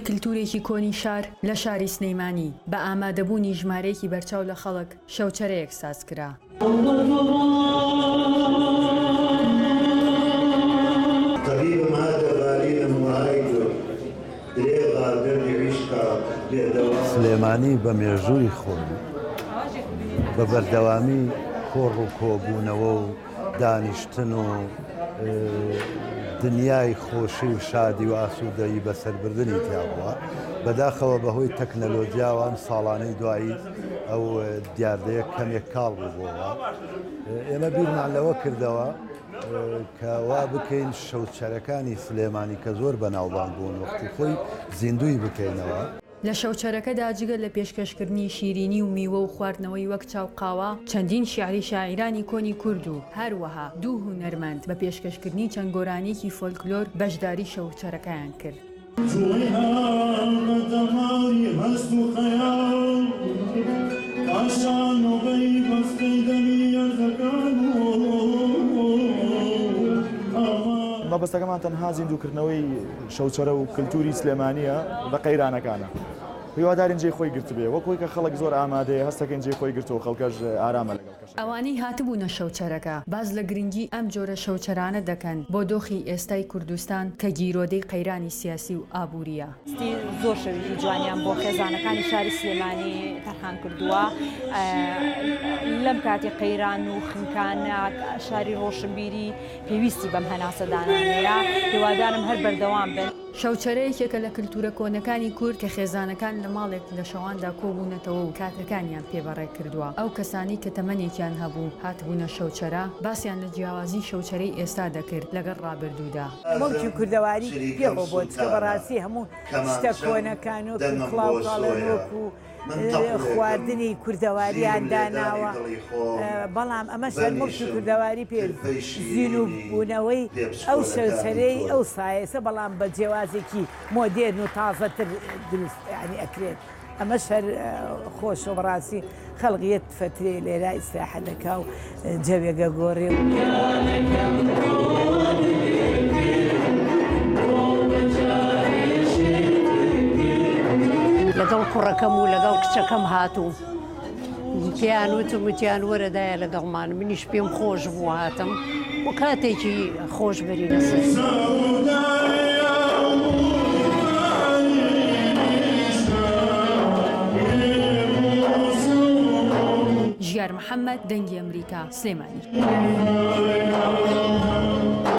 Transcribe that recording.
کللتورێکی کۆنی شار لە شاری سلەیمانی بە ئامادەبوونی ژمارەیەکی بەرچاو لە خەڵک شەوچەرەیەک سازکرا. سلێمانی بە مێژووی خۆی بە بەردەوامی کۆڕ و کۆبوونەوە و دانیشتن و دنیای خۆشی و شادی و ئاسوودەیی بەسەربردنی تیاوە بەداخەوە بەهۆی تەکنەلۆجیاوان ساڵانەی دوایی ئەو دیاردەیە کەمێک کاڵ بووبەوە. ئێمە بیرمان لەوە کردەوە کە وا بکەین شەوچەرەکانی سلێمانی کە زۆر بەناوبانگ بوون وەختی خۆی زیندوی بکەینەوە. لە شەوچەرەکەدا جگە لە پێشکەشکردنی شیرینی و میوە و خواردنەوەی وەک چاو قاوە چەندین شیعری شاعیرانی کۆنی کورد و هەروەها دوو هونەرمەند بە پێشکەشکردنی چەند گۆرانێکی فۆلکلۆر بەشداری شەوچەرەکەیان کرد. مەبەستەکەمان تەنها زیندووکردنەوەی شەوچەرە و کللتوری سلێمانیە بە قەیرانەکانە. هیوادارین جێی خۆی گرت بێ وەکۆی کە خەڵک زۆر ئامادەیە هەستەکەن جێی خۆی گرتەوە خەڵکەش ئارامە لەگەڵ کەش. ئەوانەی هاتبوونە شەوچەرەکە باز لە گرنگی ئەم جۆرە شەوچەرانە دەکەن بۆ دۆخی ئێستای کوردستان کە گیرۆدەی قەیرانی سیاسی و ئابووریە. زۆر شەوی جوانیان بۆ خێزانەکانی شاری سلێمانی تەرخان کردووە. لەم کاتی قەیران و خنکان شاری ڕۆشنبیری پێویستی بەم هەناسەدانانەیە هیوادارم هەر بەردەوام بن. شەوچەرەیەکێکە لە کللتورە کۆنەکانی کورد کە خێزانەکان لە ماڵێک لە شەواندا کۆبوونەتەوە و کاتەکانیان پێبەڕێ کردووە. ئەو کەسانی کە تەمەنێکیان هەبوو هاتبوونە شەوچەرە باسییان لە جیاوازی شەوچەرەی ئێستا دەکرد لەگەڵ ڕابردوودا. مەڵکی کوردەواری پێوە بۆ چکە بەڕاستی هەموو شتە کۆنەکان و کڵاوکاڵێنۆک و خواردنی کوردەواریان داناوە. بەڵام ئەمە شەرمەڵکی کوردەواری پێ زین و بوونەوەی ئەو شەوچەرەی ئەو سایەسە بەڵام بە جیاوازێکی مۆدێرن و تازەتر دروست ینی ئەکرێت. ئەمە شەر خۆشە بەڕاستی خەڵقیەت فترێ لێرا ئیستراحە دەکا و جەوێگە گۆڕێ لەگەڵ کوڕەکەم و لەگەڵ کچەکەم هاتوو پێیان وتم وتیان وەرەدایە لەگەڵمان منیش پێم خۆش بوو هاتم و کاتێکی خۆش بەرینە سەر. ژیار محەممەد دەنگی ئەمریکا سلێمانی.